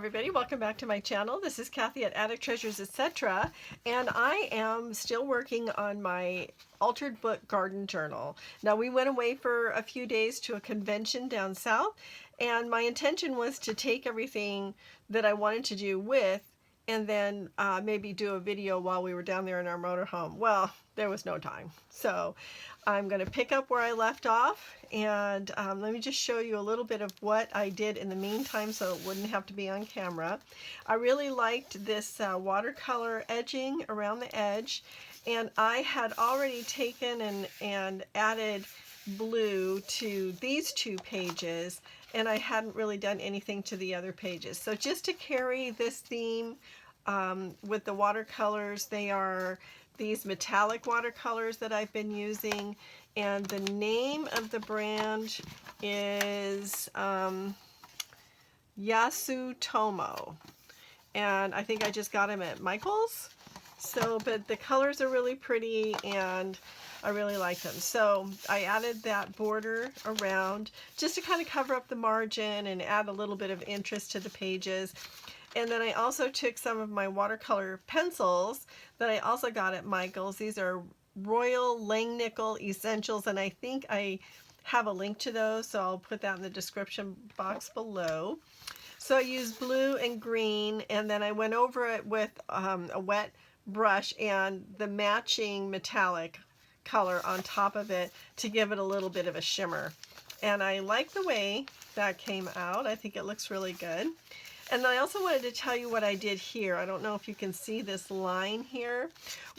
everybody, welcome back to my channel. This is Kathy at Attic Treasures Etc. And I am still working on my altered book garden journal. Now we went away for a few days to a convention down south, and my intention was to take everything that I wanted to do with and then maybe do a video while we were down there in our motorhome. Well, there was no time. So I'm going to pick up where I left off, and let me just show you a little bit of what I did in the meantime so it wouldn't have to be on camera. I really liked this watercolor edging around the edge, and I had already taken and added blue to these two pages, and I hadn't really done anything to the other pages. So just to carry this theme with the watercolors, they are these metallic watercolors that I've been using, and the name of the brand is Yasutomo, and I think I just got them at Michael's. So, but the colors are really pretty and I really like them. So I added that border around just to kind of cover up the margin and add a little bit of interest to the pages. And then I also took some of my watercolor pencils that I also got at Michael's. These are Royal Langnickel Essentials, and I think I have a link to those, so I'll put that in the description box below. So I used blue and green, and then I went over it with a wet brush and the matching metallic color on top of it to give it a little bit of a shimmer. And I like the way that came out. I think it looks really good. And then I also wanted to tell you what I did here. I don't know if you can see this line here.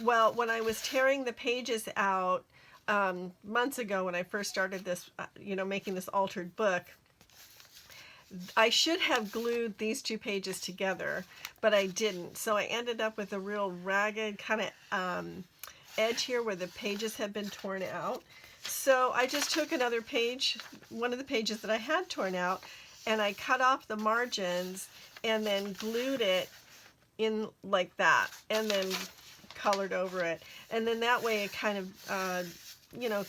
Well, when I was tearing the pages out months ago when I first started this, making this altered book, I should have glued these two pages together, but I didn't. So I ended up with a real ragged kind of edge here where the pages had been torn out. So I just took another page, one of the pages that I had torn out, and I cut off the margins and then glued it in like that, and then colored over it. And then that way it kind of,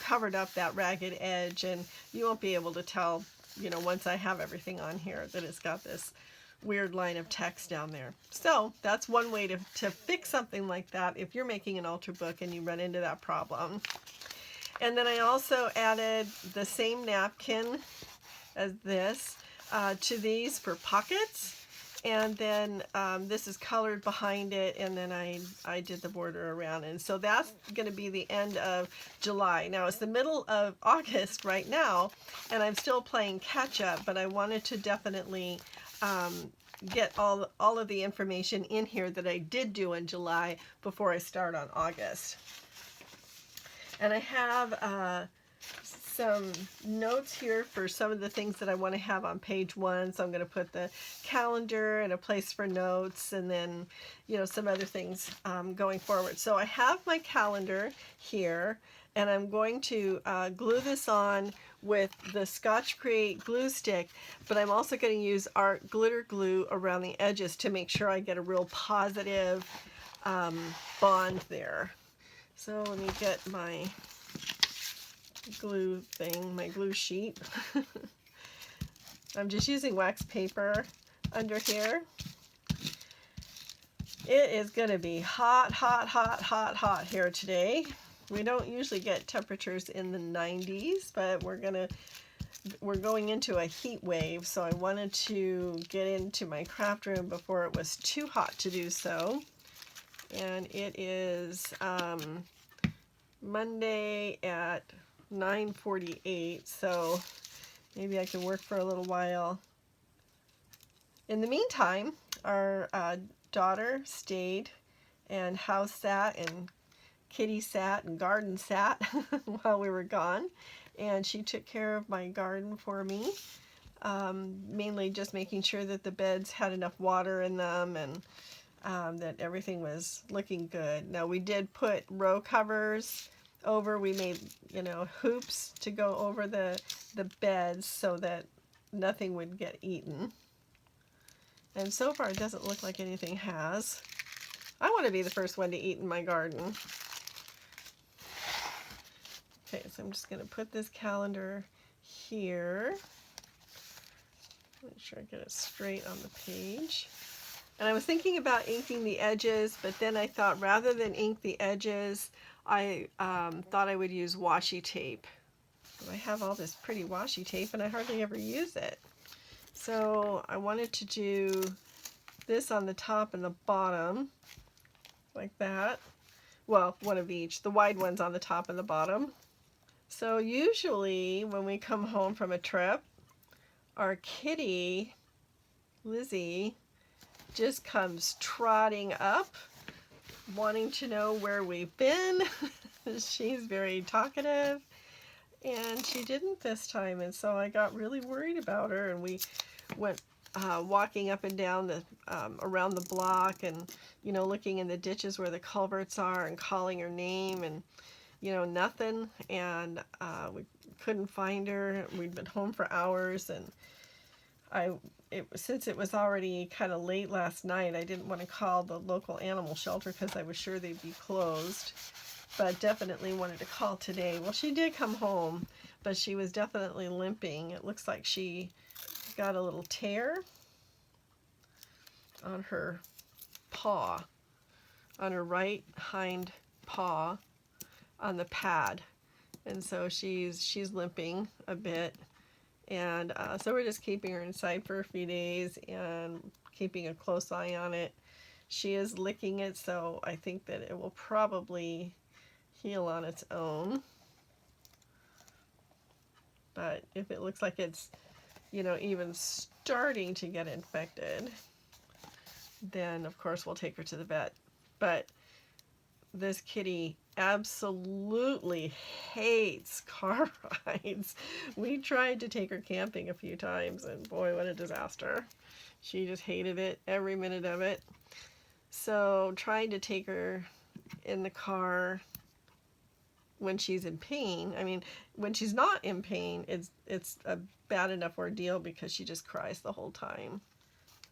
covered up that ragged edge, and you won't be able to tell, once I have everything on here, that it's got this weird line of text down there. So that's one way to fix something like that if you're making an altered book and you run into that problem. And then I also added the same napkin as this to these for pockets, and then this is colored behind it, and then I did the border around, and so that's going to be the end of July. Now it's the middle of August right now, and I'm still playing catch up, but I wanted to definitely get all of the information in here that I did do in July before I start on August. And I have some notes here for some of the things that I want to have on page 1. So I'm going to put the calendar and a place for notes, and then some other things going forward. So I have my calendar here, and I'm going to glue this on with the Scotch Create glue stick, but I'm also going to use art glitter glue around the edges to make sure I get a real positive bond there. So let me get my glue thing, my glue sheet. I'm just using wax paper under here. It is going to be hot, hot, hot, hot, hot here today. We don't usually get temperatures in the 90s, but we're going into a heat wave, so I wanted to get into my craft room before it was too hot to do so. And it is Monday at 9:48, so maybe I can work for a little while. In the meantime, our daughter stayed and house sat and kitty sat and garden sat while we were gone, and she took care of my garden for me, mainly just making sure that the beds had enough water in them, and that everything was looking good. Now we did put row covers over. We made hoops to go over the beds so that nothing would get eaten, and so far it doesn't look like anything has. I want to be the first one to eat in my garden. Okay, so I'm just going to put this calendar here. Make sure I get it straight on the page. And I was thinking about inking the edges, but then I thought rather than ink the edges, I thought I would use washi tape. I have all this pretty washi tape and I hardly ever use it. So I wanted to do this on the top and the bottom, like that. Well, one of each. The wide ones on the top and the bottom. So usually when we come home from a trip, our kitty, Lizzie, just comes trotting up, wanting to know where we've been. She's very talkative, and she didn't this time, and so I got really worried about her, and we went walking up and down the around the block, and looking in the ditches where the culverts are and calling her name, and nothing, and we couldn't find her. We'd been home for hours, and since it was already kind of late last night, I didn't want to call the local animal shelter because I was sure they'd be closed, but definitely wanted to call today. Well, she did come home, but she was definitely limping. It looks like she got a little tear on her paw, on her right hind paw, on the pad, and so she's limping a bit. And so we're just keeping her inside for a few days and keeping a close eye on it. She is licking it, so I think that it will probably heal on its own. But if it looks like it's, even starting to get infected, then of course we'll take her to the vet. But this kitty absolutely hates car rides. We tried to take her camping a few times, and boy, what a disaster. She just hated it, every minute of it. So trying to take her in the car when she's in pain, I mean, when she's not in pain, it's a bad enough ordeal because she just cries the whole time.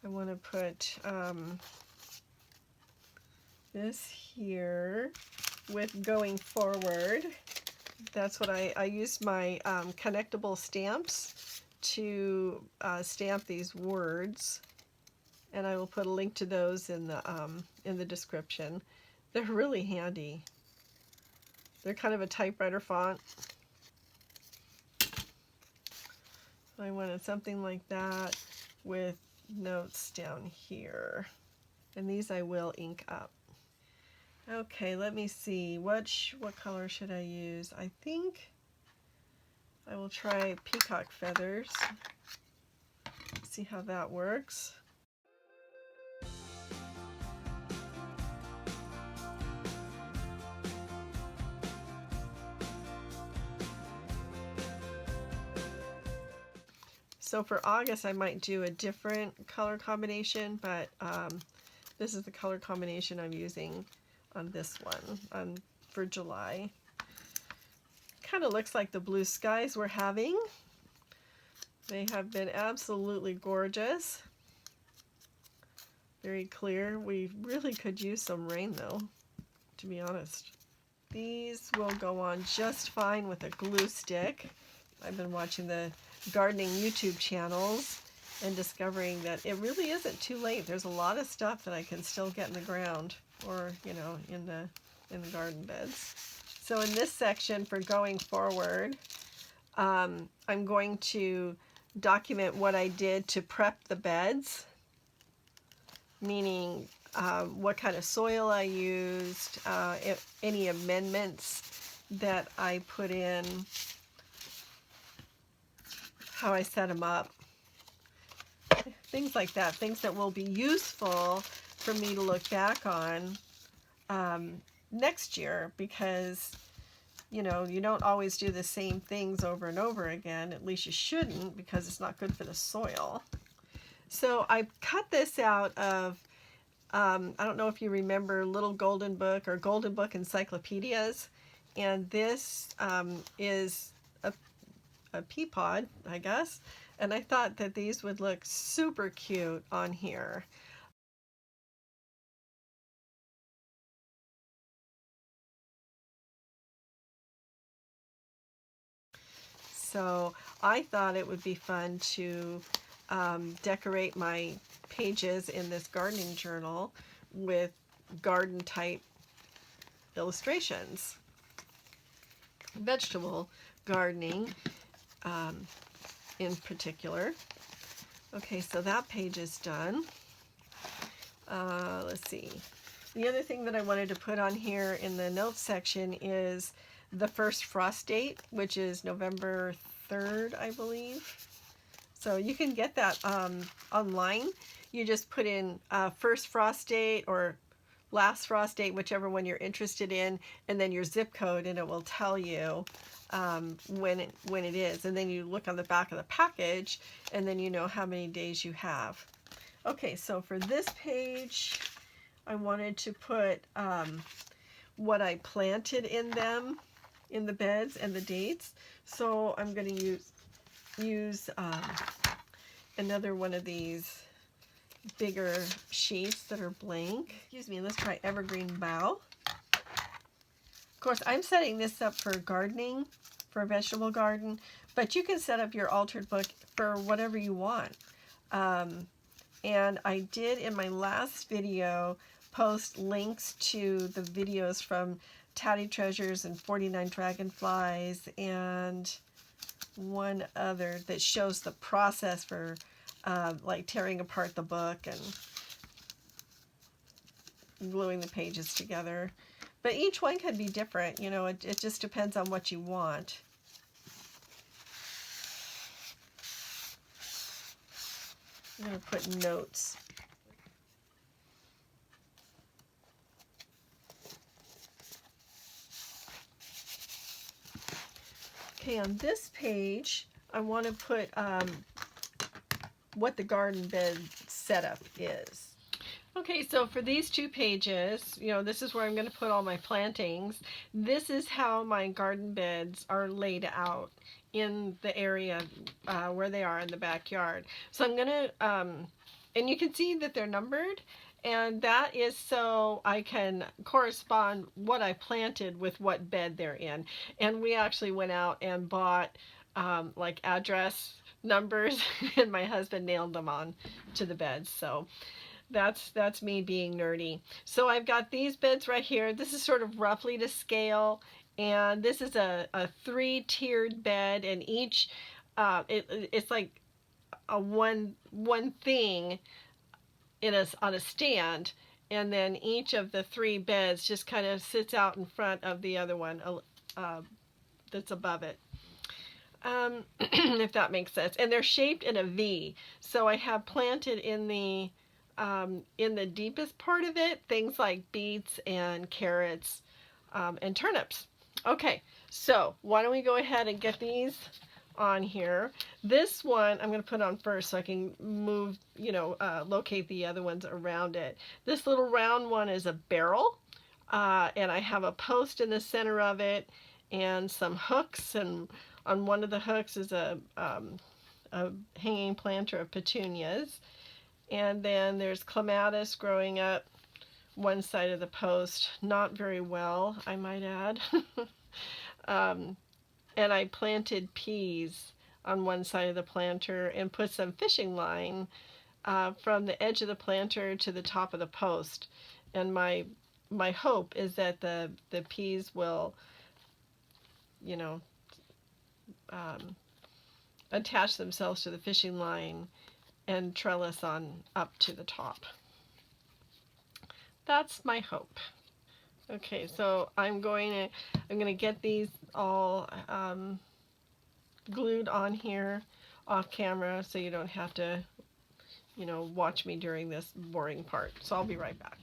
I want to put this here with going forward. That's what I used my connectable stamps to stamp these words, and I will put a link to those in the description. They're really handy. They're kind of a typewriter font. I wanted something like that with notes down here, and these I will ink up. Okay, let me see. What color should I use? I think I will try peacock feathers. See how that works. So for August I might do a different color combination, but this is the color combination I'm using on this one for July. Kind of looks like the blue skies we're having. They have been absolutely gorgeous. Very clear. We really could use some rain though, to be honest. These will go on just fine with a glue stick. I've been watching the gardening YouTube channels and discovering that it really isn't too late. There's a lot of stuff that I can still get in the ground or, in the garden beds. So in this section for going forward, I'm going to document what I did to prep the beds, meaning what kind of soil I used, if any amendments that I put in, how I set them up, things like that, things that will be useful for me to look back on next year, because you don't always do the same things over and over again. At least you shouldn't, because it's not good for the soil. So I cut this out of I don't know if you remember Little Golden Book or Golden Book encyclopedias, and this is a pea pod, I guess, and I thought that these would look super cute on here. So I thought it would be fun to decorate my pages in this gardening journal with garden type illustrations. Vegetable gardening in particular. Okay, so that page is done. Let's see. The other thing that I wanted to put on here in the notes section is the first frost date, which is November 3rd, I believe. So you can get that online. You just put in first frost date or last frost date, whichever one you're interested in, and then your zip code, and it will tell you when it is. And then you look on the back of the package, and then you know how many days you have. Okay, so for this page, I wanted to put what I planted in them, in the beds, and the dates. So I'm going to use another one of these bigger sheets that are blank. Excuse me, let's try Evergreen Bough. Of course, I'm setting this up for gardening, for a vegetable garden, but you can set up your altered book for whatever you want. And I did in my last video post links to the videos from Tatty Treasures and 49 Dragonflies and one other that shows the process for like tearing apart the book and gluing the pages together. But each one can be different, you know, it just depends on what you want. I'm going to put notes. Okay, on this page, I want to put what the garden bed setup is. Okay, so for these two pages, you know, this is where I'm going to put all my plantings. This is how my garden beds are laid out in the area where they are in the backyard. So I'm going to, and you can see that they're numbered, and that is so I can correspond what I planted with what bed they're in. And we actually went out and bought like address numbers, and my husband nailed them on to the beds. So that's me being nerdy. So I've got these beds right here. This is sort of roughly to scale, and this is a 3-tiered bed, and each it's like a one thing on a stand, and then each of the 3 beds just kind of sits out in front of the other one that's above it. If that makes sense. And they're shaped in a V. So I have planted in the deepest part of it things like beets and carrots and turnips. Okay, so why don't we go ahead and get these on here. This one I'm going to put on first so I can move, you know, locate the other ones around it. This little round one is a barrel, and I have a post in the center of it and some hooks, and on one of the hooks is a hanging planter of petunias, and then there's clematis growing up one side of the post, not very well, I might add. And I planted peas on one side of the planter and put some fishing line from the edge of the planter to the top of the post. And my hope is that the peas will, you know, attach themselves to the fishing line and trellis on up to the top. That's my hope. Okay, so I'm going to get these all glued on here off camera so you don't have to, you know, watch me during this boring part. So I'll be right back.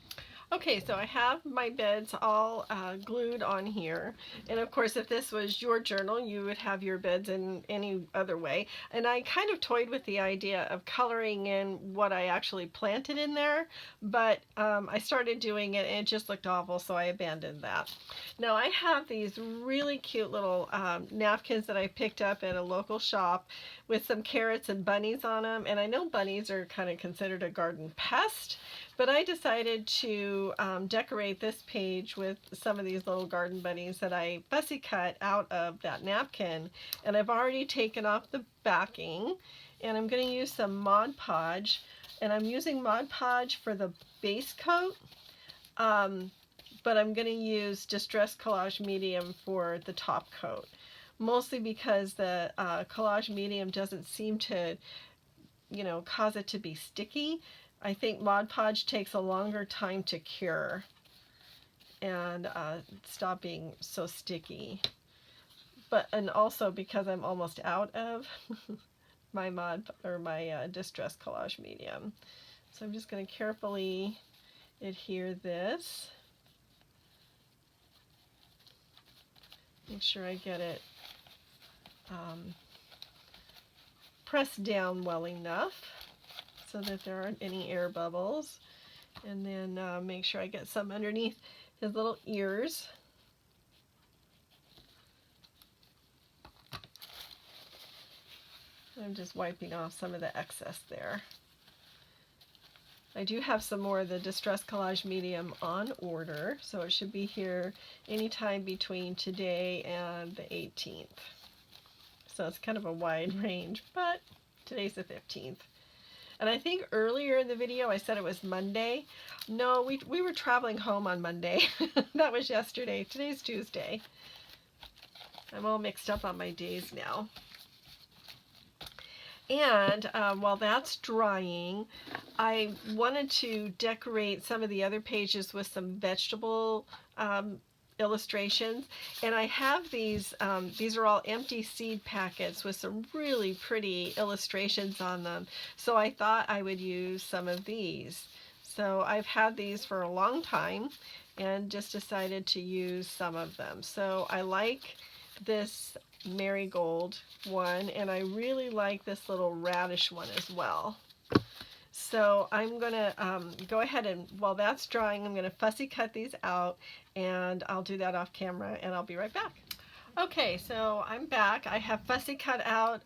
Okay, so I have my beds all glued on here, and of course if this was your journal you would have your beds in any other way, and I kind of toyed with the idea of coloring in what I actually planted in there, but I started doing it and it just looked awful, so I abandoned that. Now I have these really cute little napkins that I picked up at a local shop with some carrots and bunnies on them, and I know bunnies are kind of considered a garden pest, But I decided to decorate this page with some of these little garden bunnies that I fussy cut out of that napkin. And I've already taken off the backing, and I'm going to use some Mod Podge. And I'm using Mod Podge for the base coat, but I'm going to use Distress Collage Medium for the top coat. Mostly because the Collage Medium doesn't seem to, you know, cause it to be sticky. I think Mod Podge takes a longer time to cure and stop being so sticky. And also because I'm almost out of my Distress Collage Medium. So I'm just going to carefully adhere this. Make sure I get it pressed down well enough so that there aren't any air bubbles. And then make sure I get some underneath his little ears. I'm just wiping off some of the excess there. I do have some more of the Distress Collage Medium on order, so it should be here anytime between today and the 18th. So it's kind of a wide range, but today's the 15th. And I think earlier in the video I said it was Monday. No, we were traveling home on Monday. That was yesterday. Today's Tuesday. I'm all mixed up on my days now. And while that's drying, I wanted to decorate some of the other pages with some vegetable illustrations. And I have these are all empty seed packets with some really pretty illustrations on them. So I thought I would use some of these. So I've had these for a long time and just decided to use some of them. So I like this marigold one, and I really like this little radish one as well. So I'm going to go ahead and, while that's drying, I'm going to fussy cut these out, and I'll do that off camera, and I'll be right back. Okay, so I'm back. I have fussy cut out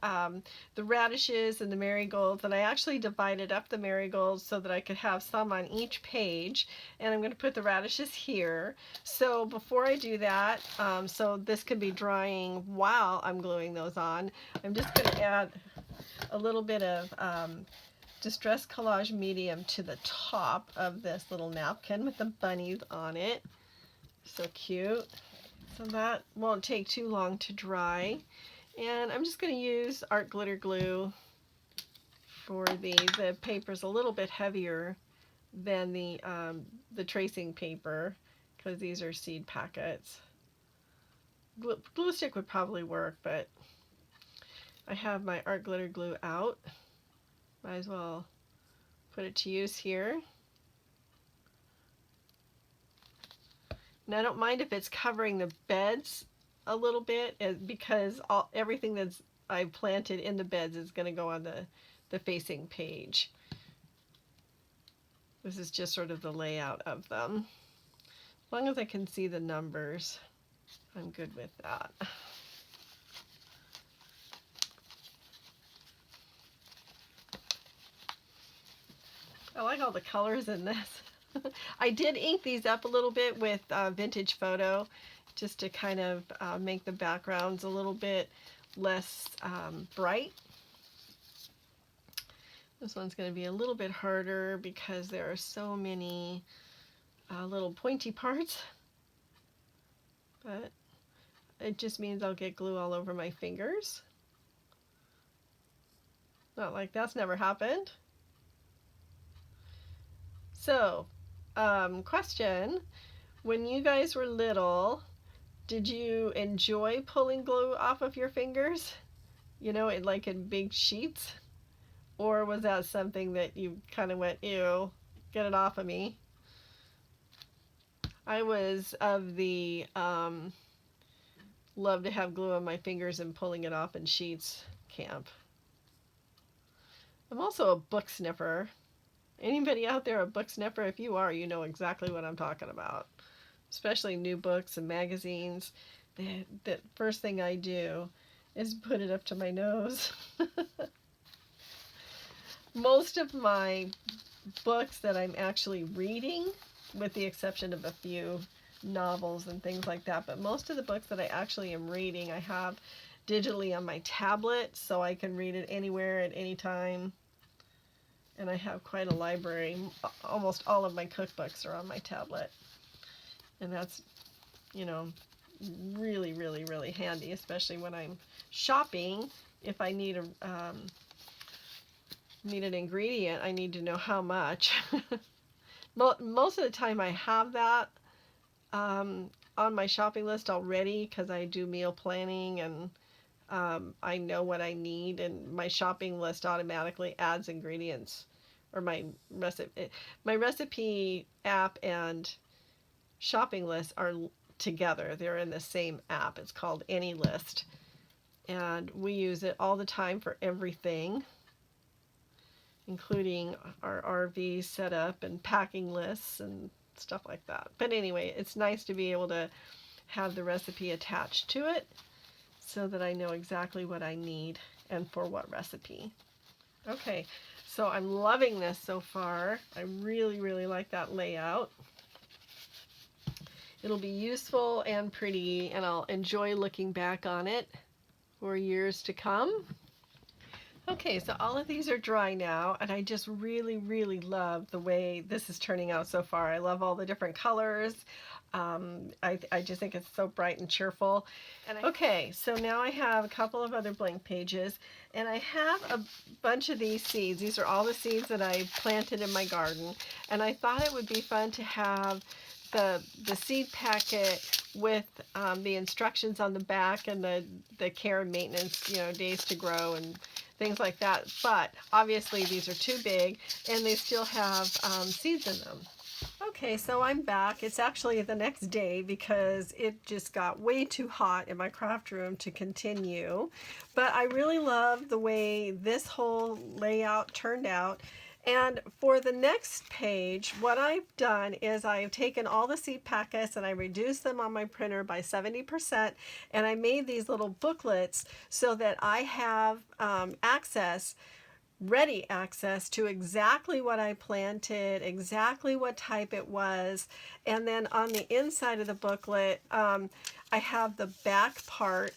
the radishes and the marigolds, and I actually divided up the marigolds so that I could have some on each page, and I'm going to put the radishes here. So before I do that, so this could be drying while I'm gluing those on, I'm just going to add a little bit of Distress Collage Medium to the top of this little napkin with the bunnies on it. So cute. So that won't take too long to dry. And I'm just going to use art glitter glue for these. The paper's a little bit heavier than the tracing paper because these are seed packets. Glue stick would probably work, but I have my art glitter glue out. Might as well put it to use here. And I don't mind if it's covering the beds a little bit, because everything that's I planted in the beds is going to go on the facing page. This is just sort of the layout of them. As long as I can see the numbers, I'm good with that. I like all the colors in this. I did ink these up a little bit with Vintage Photo just to kind of make the backgrounds a little bit less bright. This one's going to be a little bit harder because there are so many little pointy parts, but it just means I'll get glue all over my fingers. Not like that's never happened. So, question, when you guys were little, did you enjoy pulling glue off of your fingers? You know, like in big sheets? Or was that something that you kind of went, ew, get it off of me? I was of the love to have glue on my fingers and pulling it off in sheets camp. I'm also a book sniffer. Anybody out there a book sniffer? If you are, you know exactly what I'm talking about. Especially new books and magazines. The first thing I do is put it up to my nose. Most of my books that I'm actually reading, with the exception of a few novels and things like that. But most of the books that I actually am reading, I have digitally on my tablet, so I can read it anywhere at any time. And I have quite a library. Almost all of my cookbooks are on my tablet. And that's, you know, really, really, really handy, especially when I'm shopping. If I need an ingredient, I need to know how much. Most of the time I have that on my shopping list already, because I do meal planning, and I know what I need, and my shopping list automatically adds ingredients, or my recipe app and shopping list are together. They're in the same app. It's called AnyList, and we use it all the time for everything, including our RV setup and packing lists and stuff like that. But anyway, it's nice to be able to have the recipe attached to it so that I know exactly what I need and for what recipe. Okay, so I'm loving this so far. I really, really like that layout. It'll be useful and pretty, and I'll enjoy looking back on it for years to come. Okay, so all of these are dry now, and I just really, really love the way this is turning out so far. I love all the different colors. I just think it's so bright and cheerful. Okay, so now I have a couple of other blank pages, and I have a bunch of these seeds. These are all the seeds that I planted in my garden, and I thought it would be fun to have the seed packet with the instructions on the back, and the care and maintenance, you know, days to grow and things like that. But obviously these are too big, and they still have seeds in them. Okay, so I'm back. It's actually the next day because it just got way too hot in my craft room to continue. But I really love the way this whole layout turned out. And for the next page, what I've done is I've taken all the seed packets and I reduced them on my printer by 70%, and I made these little booklets so that I have ready access to exactly what I planted, exactly what type it was. And then on the inside of the booklet, I have the back part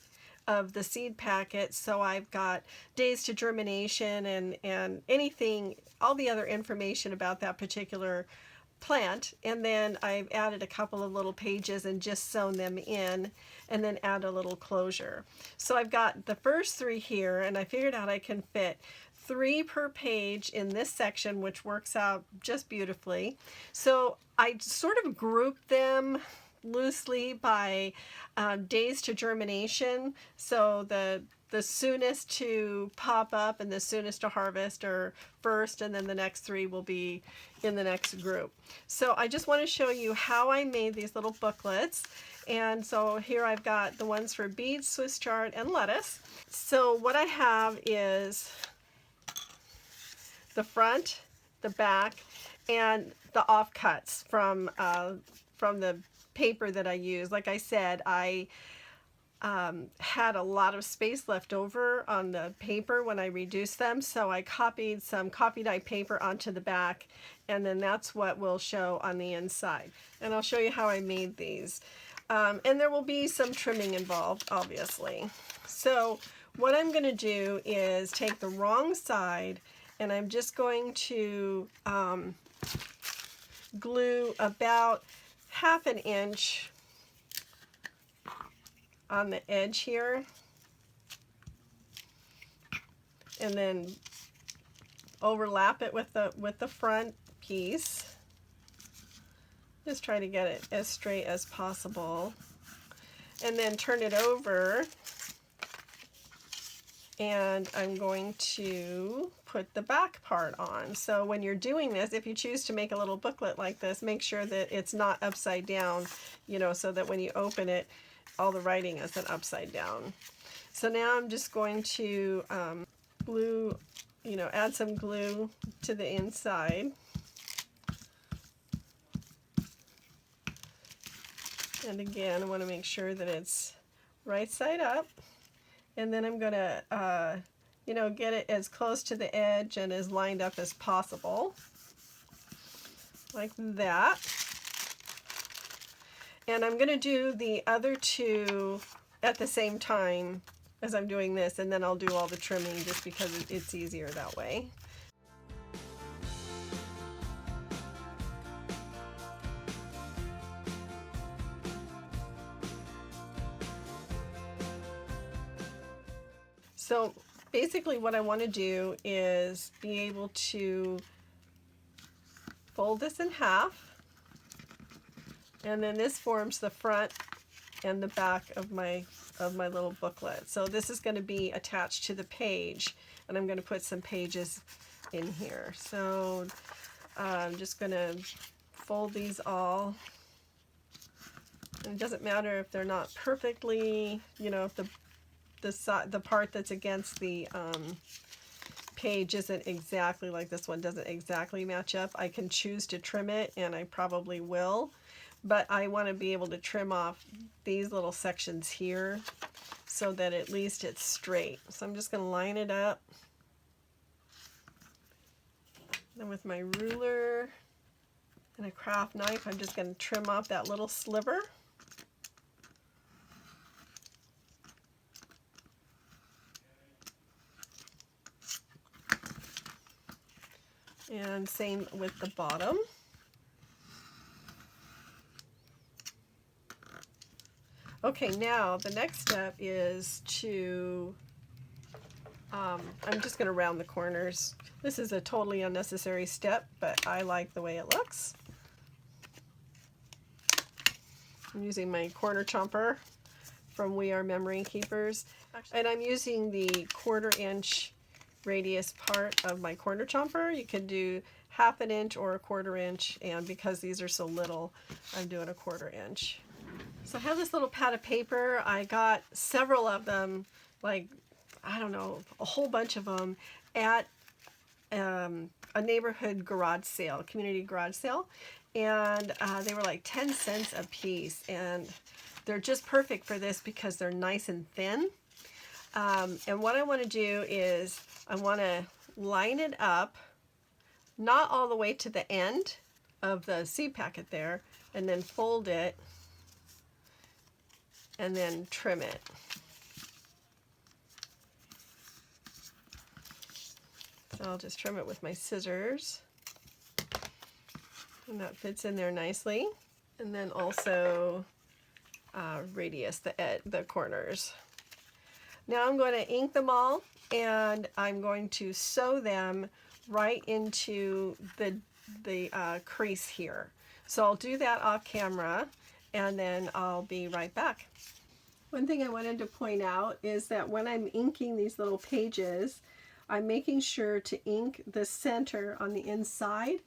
of the seed packet, so I've got days to germination and anything, all the other information about that particular plant. And then I've added a couple of little pages and just sewn them in, and then add a little closure. So I've got the first three here, and I figured out I can fit 3 per page in this section, which works out just beautifully. So I sort of grouped them loosely by days to germination. So the soonest to pop up and the soonest to harvest are first, and then the next 3 will be in the next group. So I just want to show you how I made these little booklets. And so here I've got the ones for beets, Swiss chard, and lettuce. So what I have is the front, the back, and the offcuts from the paper that I use. Like I said, I had a lot of space left over on the paper when I reduced them, so I copied some coffee dye paper onto the back, and then that's what will show on the inside. And I'll show you how I made these. And there will be some trimming involved, obviously. So what I'm going to do is take the wrong side, and I'm just going to glue about 1/2 inch on the edge here, and then overlap it with the front piece. Just try to get it as straight as possible, and then turn it over, and I'm going to put the back part on. So when you're doing this, if you choose to make a little booklet like this, make sure that it's not upside down, you know, so that when you open it, all the writing isn't upside down. So now I'm just going to glue, you know, add some glue to the inside. And again, I want to make sure that it's right side up. And then I'm going to, you know, get it as close to the edge and as lined up as possible. like that. And I'm going to do the other two at the same time as I'm doing this, and then I'll do all the trimming just because it's easier that way. So basically what I want to do is be able to fold this in half, and then this forms the front and the back of my little booklet. So this is going to be attached to the page, and I'm going to put some pages in here. So I'm just going to fold these all. And it doesn't matter if they're not perfectly, you know, if the part that's against the page isn't exactly like this one, doesn't exactly match up. I can choose to trim it, and I probably will, but I want to be able to trim off these little sections here so that at least it's straight. So I'm just going to line it up. Then with my ruler and a craft knife, I'm just going to trim off that little sliver. And same with the bottom. Okay, now the next step is to, I'm just going to round the corners. This is a totally unnecessary step, but I like the way it looks. I'm using my corner chomper from We Are Memory Keepers, and I'm using the 1/4 inch radius part of my corner chomper. You can do 1/2 inch or 1/4 inch, and because these are so little, I'm doing a 1/4 inch. So I have this little pad of paper. I got several of them, like, I don't know, a whole bunch of them at a neighborhood garage sale, community garage sale, and they were like 10 cents a piece, and they're just perfect for this because they're nice and thin. And what I want to do is I want to line it up, not all the way to the end of the seed packet there, and then fold it and then trim it. So I'll just trim it with my scissors, and that fits in there nicely. And then also radius the corners. Now I'm going to ink them all, and I'm going to sew them right into the crease here. So I'll do that off camera, and then I'll be right back. One thing I wanted to point out is that when I'm inking these little pages, I'm making sure to ink the center on the inside,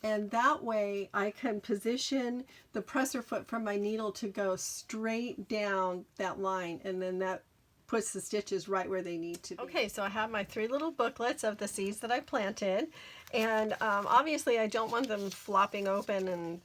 and that way I can position the presser foot from my needle to go straight down that line, and then that puts the stitches right where they need to be. Okay, so I have my 3 little booklets of the seeds that I planted, and obviously I don't want them flopping open and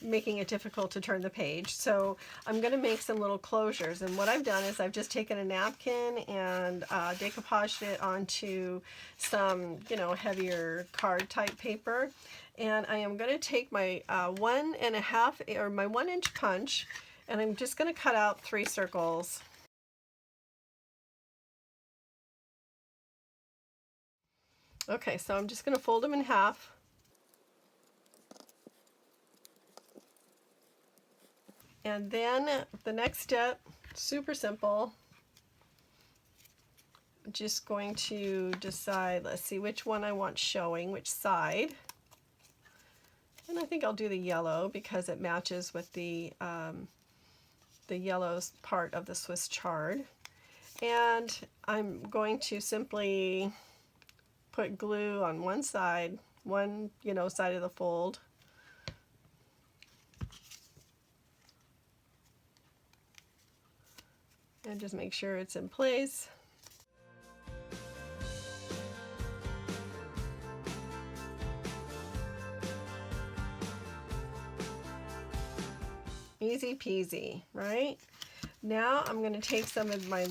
making it difficult to turn the page, so I'm going to make some little closures. And what I've done is I've just taken a napkin and decoupaged it onto some, you know, heavier card type paper, and I am going to take my 1.5 or my 1-inch punch, and I'm just going to cut out 3 circles. Okay, so I'm just going to fold them in half. And then the next step, super simple. I'm just going to decide, let's see which one I want showing, which side. And I think I'll do the yellow because it matches with the yellow part of the Swiss chard. And I'm going to simply put glue on one side, side of the fold. And just make sure it's in place. Easy peasy, right? Now I'm going to take some of my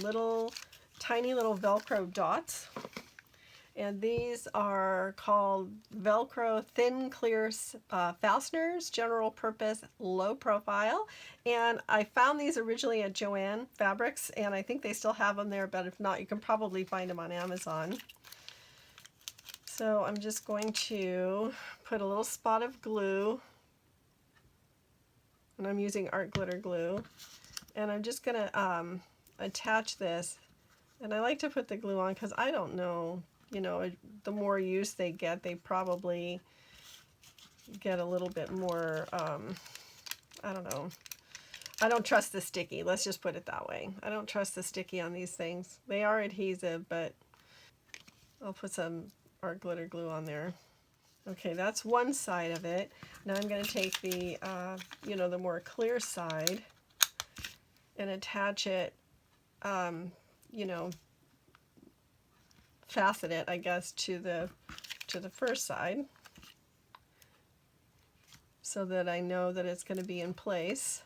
tiny little Velcro dots, And these are called Velcro Thin Clear Fasteners, General Purpose, Low Profile. And I found these originally at Joann Fabrics, and I think they still have them there, but if not, you can probably find them on Amazon. So I'm just going to put a little spot of glue, and I'm using art glitter glue, and I'm just going to attach this. And I like to put the glue on because I don't know, you know, the more use they get, they probably get a little bit more, I don't know. I don't trust the sticky. Let's just put it that way. I don't trust the sticky on these things. They are adhesive, but I'll put some art glitter glue on there. Okay, that's one side of it. Now I'm going to take the, you know, the more clear side and attach it, you know, fasten it, I guess, to the first side so that I know that it's going to be in place.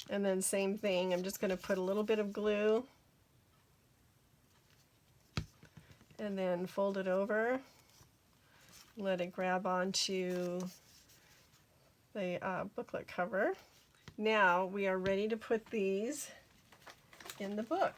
And then same thing, I'm just going to put a little bit of glue and then fold it over, let it grab onto the booklet cover. Now we are ready to put these in the book.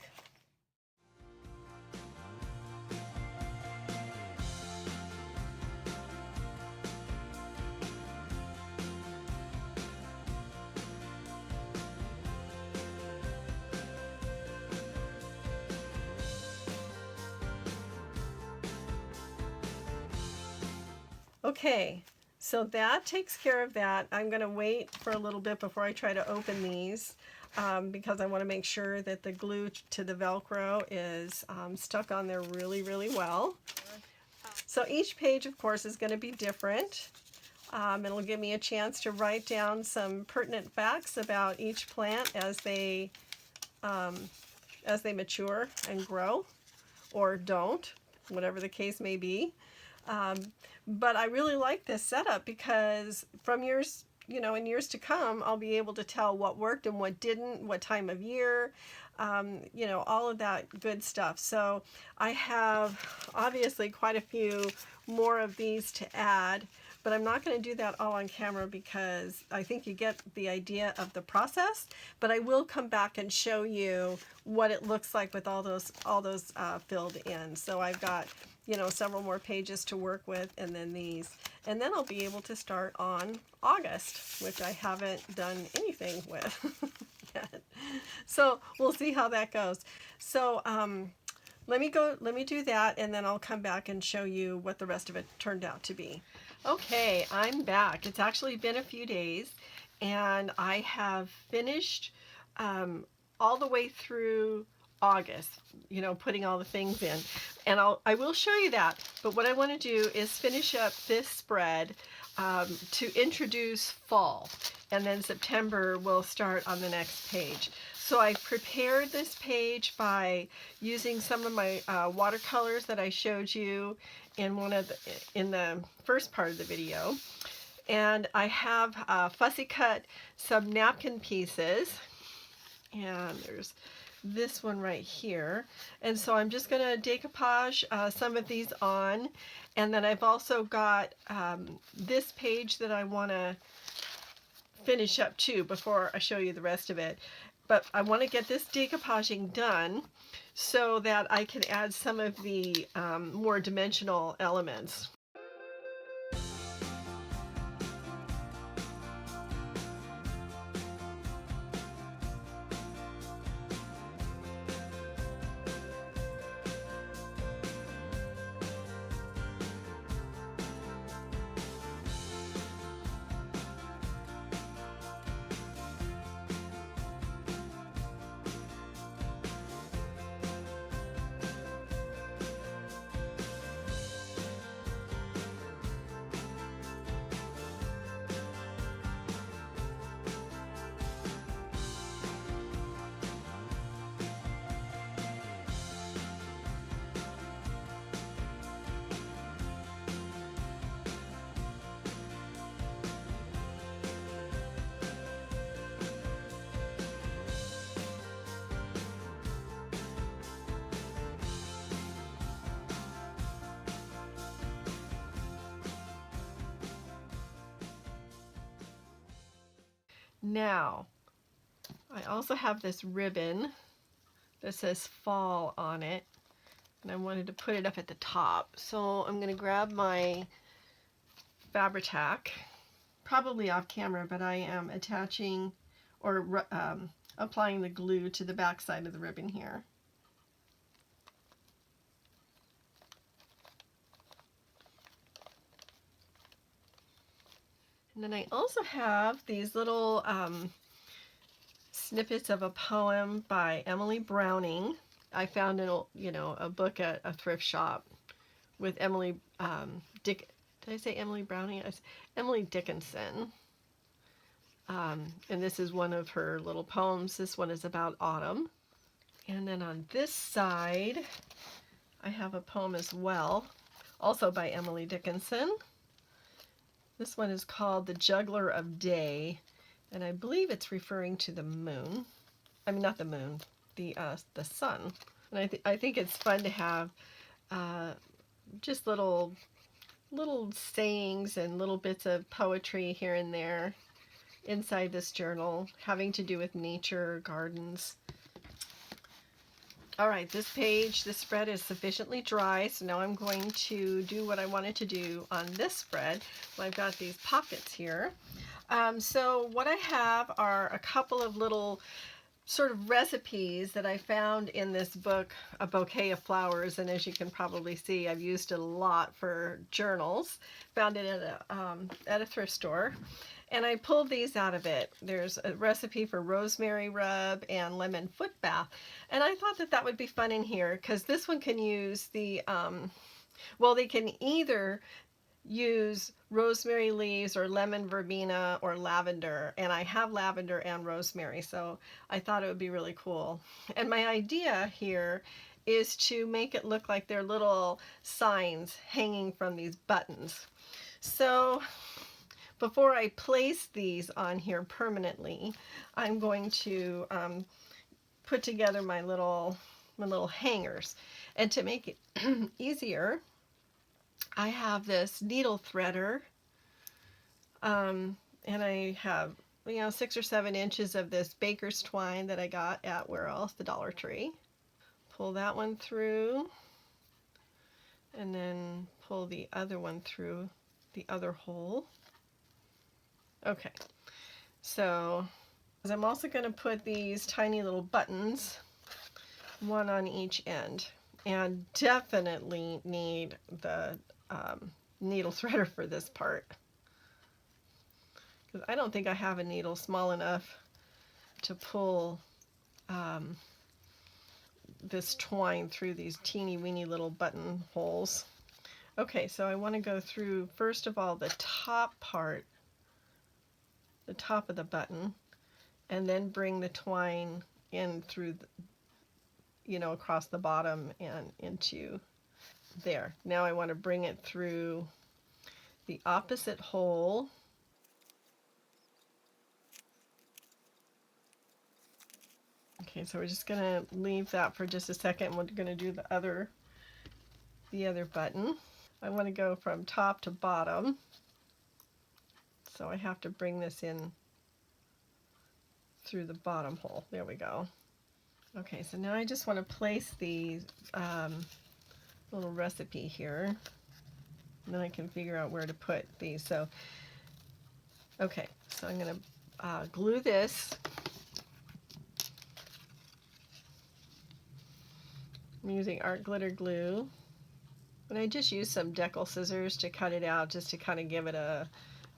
Okay, so that takes care of that. I'm going to wait for a little bit before I try to open these because I want to make sure that the glue to the Velcro is stuck on there really, really well. So each page, of course, is going to be different. It'll give me a chance to write down some pertinent facts about each plant as they mature and grow, or don't, whatever the case may be. But I really like this setup because from years, you know, in years to come, I'll be able to tell what worked and what didn't, what time of year, you know, all of that good stuff. So I have obviously quite a few more of these to add, but I'm not going to do that all on camera because I think you get the idea of the process. But I will come back and show you what it looks like with all those filled in. So I've got, you know, several more pages to work with, and then these, and then I'll be able to start on August, which I haven't done anything with yet. So we'll see how that goes. So let me do that, and then I'll come back and show you what the rest of it turned out to be. Okay, I'm back. It's actually been a few days, and I have finished all the way through August, you know, putting all the things in, and I will show you that. But what I want to do is finish up this spread to introduce fall, and then September will start on the next page. So I prepared this page by using some of my watercolors that I showed you in the first part of the video, and I have fussy cut some napkin pieces, and there's this one right here, and so I'm just going to decoupage some of these on, and then I've also got this page that I want to finish up too before I show you the rest of it. But I want to get this decoupaging done so that I can add some of the more dimensional elements. Now, I also have this ribbon that says fall on it, and I wanted to put it up at the top. So I'm going to grab my Fabri-Tac, probably off camera, but I am attaching or applying the glue to the back side of the ribbon here. And then I also have these little snippets of a poem by Emily Browning. I found a book at a thrift shop with Emily Did I say Emily Browning? Emily Dickinson. And this is one of her little poems. This one is about autumn. And then on this side, I have a poem as well, also by Emily Dickinson. This one is called The Juggler of Day, and I believe it's referring to the moon. I mean, not the moon, the sun. And I think it's fun to have just little sayings and little bits of poetry here and there inside this journal, having to do with nature, gardens. All right, this spread is sufficiently dry, so now I'm going to do what I wanted to do on this spread. Well, I've got these pockets here. So what I have are a couple of little sort of recipes that I found in this book, A Bouquet of Flowers, and as you can probably see, I've used it a lot for journals. Found it at a thrift store. And I pulled these out of it. There's a recipe for rosemary rub and lemon foot bath. And I thought that would be fun in here because this one can use the, well, they can either use rosemary leaves or lemon verbena or lavender. And I have lavender and rosemary, so I thought it would be really cool. And my idea here is to make it look like they're little signs hanging from these buttons. So before I place these on here permanently, I'm going to put together my little hangers. And to make it easier, I have this needle threader, and I have 6 or 7 inches of this baker's twine that I got at where else? The Dollar Tree. Pull that one through, and then pull the other one through the other hole. Okay, so I'm also going to put these tiny little buttons, one on each end, and definitely need the needle threader for this part, because I don't think I have a needle small enough to pull this twine through these teeny weeny little button holes. Okay, so I want to go through first of all the top part, the top of the button, and then bring the twine in through across the bottom and into there. Now I want to bring it through the opposite hole. Okay, so we're just going to leave that for just a second. We're going to do the other button. I want to go from top to bottom, so I have to bring this in through the bottom hole. There we go. Okay, so now I just want to place the little recipe here, and then I can figure out where to put these. So, okay, so I'm going to glue this. I'm using art glitter glue, and I just used some decal scissors to cut it out, just to kind of give it a,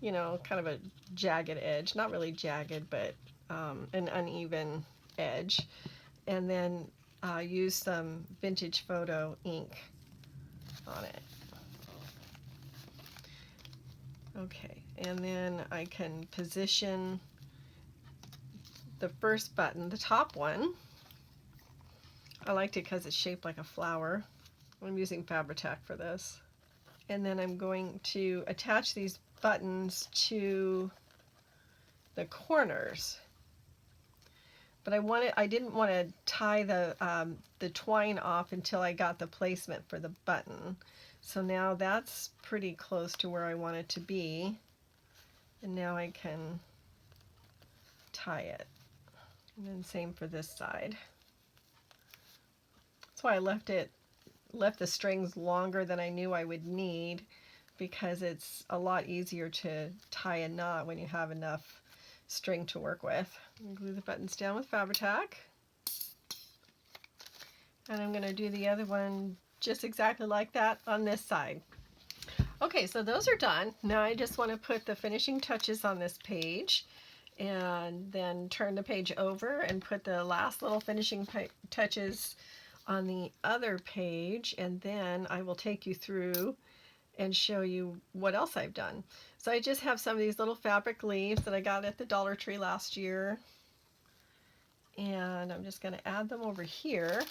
kind of a jagged edge. Not really jagged, but an uneven edge. And then use some vintage photo ink on it. Okay, and then I can position the first button, the top one. I liked it because it's shaped like a flower. I'm using Fabri-Tac for this. And then I'm going to attach these buttons to the corners. But I didn't want to tie the twine off until I got the placement for the button. So now that's pretty close to where I want it to be. And now I can tie it. And then same for this side. That's why I left the strings longer than I knew I would need, because it's a lot easier to tie a knot when you have enough string to work with. Glue the buttons down with Fabri-Tac. And I'm going to do the other one just exactly like that on this side. Okay, so those are done. Now I just want to put the finishing touches on this page, and then turn the page over and put the last little finishing touches on the other page, and then I will take you through and show you what else I've done. So I just have some of these little fabric leaves that I got at the Dollar Tree last year, and I'm just going to add them over here.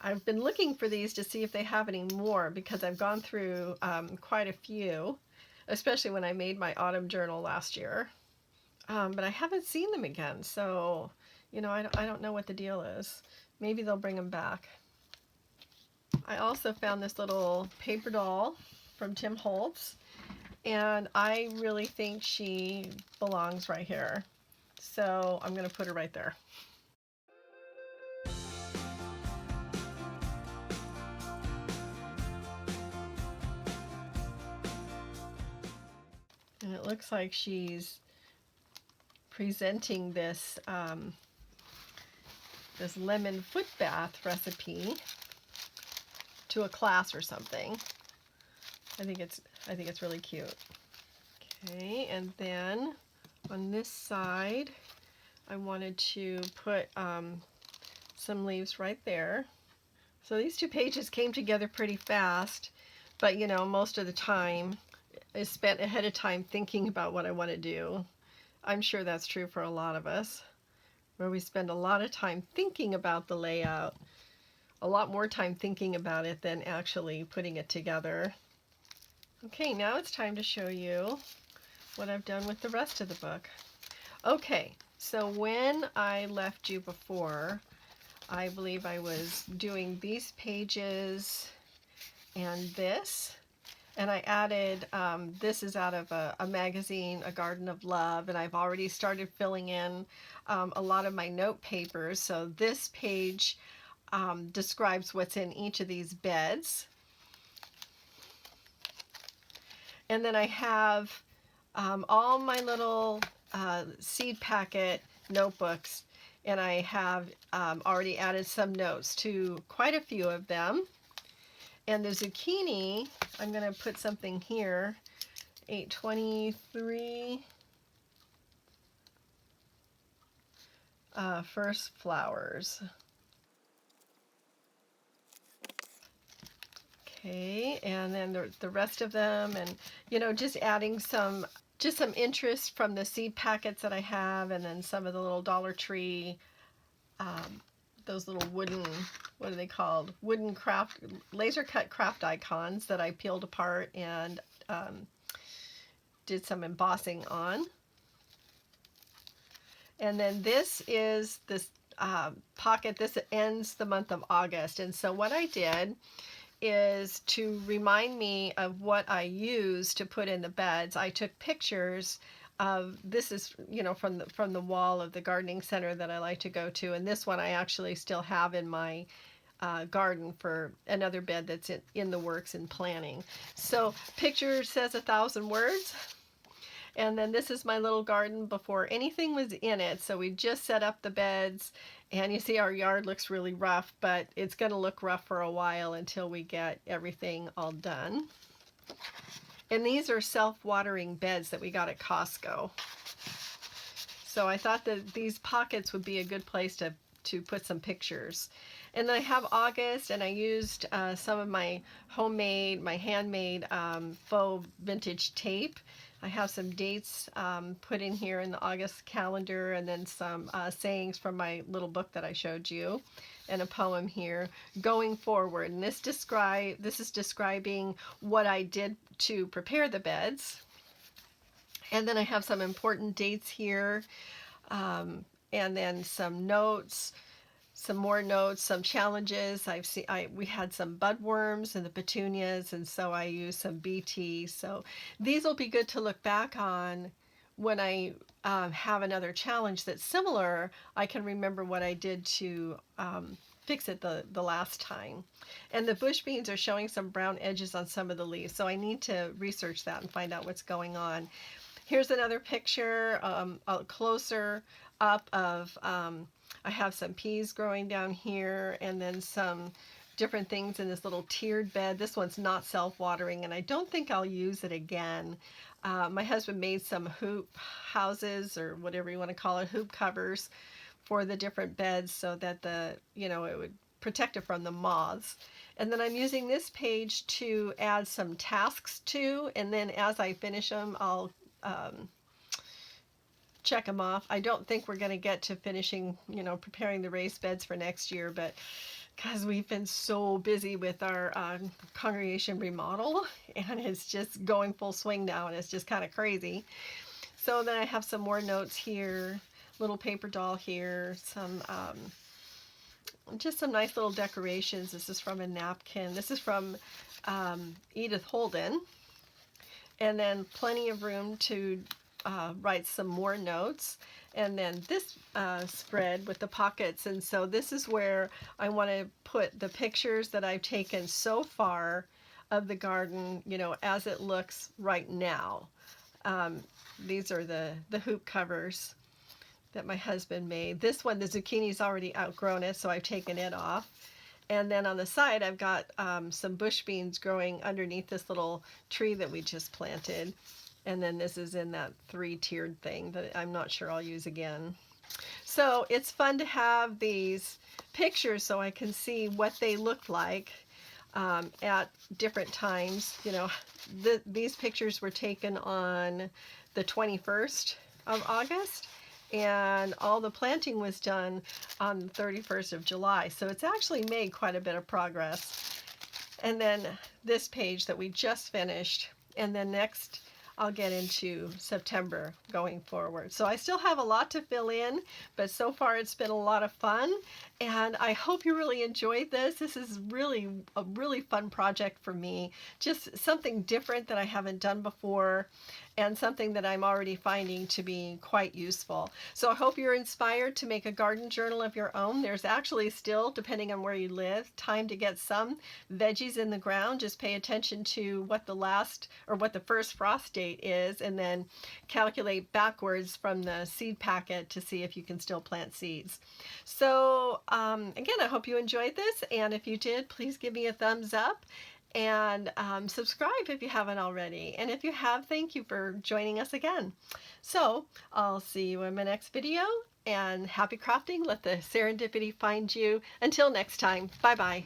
I've been looking for these to see if they have any more, because I've gone through quite a few, especially when I made my autumn journal last year. But I haven't seen them again, so you know, I don't know what the deal is. Maybe they'll bring them back. I also found this little paper doll from Tim Holtz, and I really think she belongs right here. So I'm going to put her right there. And it looks like she's presenting this this lemon foot bath recipe to a class or something. I think it's really cute. Okay, and then on this side, I wanted to put some leaves right there. So these two pages came together pretty fast, but you know, most of the time is spent ahead of time thinking about what I want to do. I'm sure that's true for a lot of us, where we spend a lot of time thinking about the layout, a lot more time thinking about it than actually putting it together. Okay, now it's time to show you what I've done with the rest of the book. Okay, so when I left you before, I believe I was doing these pages and this, and I added, this is out of a magazine, A Garden of Love, and I've already started filling in a lot of my note papers. So this page describes what's in each of these beds. And then I have all my little seed packet notebooks, and I have already added some notes to quite a few of them. And the zucchini, I'm going to put something here, 823 first flowers. Okay, and then the rest of them, and you know, just adding some interest from the seed packets that I have, and then some of the little Dollar Tree, those little wooden, what are they called? Wooden craft, laser cut craft icons that I peeled apart and did some embossing on. And then this is this pocket. This ends the month of August, and so what I did is to remind me of what I use to put in the beds. I took pictures of, this is, you know, from the wall of the gardening center that I like to go to, and this one I actually still have in my garden for another bed that's in the works in planning. So picture says 1,000 words. And then this is my little garden before anything was in it. So we just set up the beds, and you see our yard looks really rough, but it's going to look rough for a while until we get everything all done. And these are self-watering beds that we got at Costco. So I thought that these pockets would be a good place to put some pictures. And then I have August, and I used some of my handmade faux vintage tape. I have some dates put in here in the August calendar, and then some sayings from my little book that I showed you, and a poem here going forward. And this is describing what I did to prepare the beds. And then I have some important dates here, and then some notes, some more notes, some challenges. We had some budworms and the petunias, and so I used some BT. So these will be good to look back on when I have another challenge that's similar, I can remember what I did to fix it the last time. And the bush beans are showing some brown edges on some of the leaves, so I need to research that and find out what's going on. Here's another picture, a closer up of, I have some peas growing down here, and then some different things in this little tiered bed. This one's not self-watering, and I don't think I'll use it again. My husband made some hoop houses, or whatever you want to call it, hoop covers for the different beds, so that it would protect it from the moths. And then I'm using this page to add some tasks to, and then as I finish them, I'll check them off. I don't think we're going to get to finishing, preparing the raised beds for next year, but because we've been so busy with our congregation remodel, and it's just going full swing now, and it's just kind of crazy. So then I have some more notes here, little paper doll here, some just some nice little decorations. This is from a napkin. This is from Edith Holden. And then plenty of room to write some more notes. And then this spread with the pockets. And so this is where I want to put the pictures that I've taken so far of the garden, as it looks right now. These are the hoop covers that my husband made. This one, the zucchini's already outgrown it, so I've taken it off. And then on the side, I've got some bush beans growing underneath this little tree that we just planted. And then this is in that 3-tiered thing that I'm not sure I'll use again. So it's fun to have these pictures so I can see what they look like at different times. These pictures were taken on the 21st of August. And all the planting was done on the 31st of July. So it's actually made quite a bit of progress. And then this page that we just finished. And then next I'll get into September going forward. So I still have a lot to fill in, but so far it's been a lot of fun. And I hope you really enjoyed this. This is really a really fun project for me. Just something different that I haven't done before, and something that I'm already finding to be quite useful. So I hope you're inspired to make a garden journal of your own. There's actually still, depending on where you live, time to get some veggies in the ground. Just pay attention to what the first frost date is, and then calculate backwards from the seed packet to see if you can still plant seeds. So again, I hope you enjoyed this, and if you did, please give me a thumbs up. And subscribe if you haven't already. And if you have, thank you for joining us again. So I'll see you in my next video, and happy crafting. Let the serendipity find you. Until next time, bye-bye.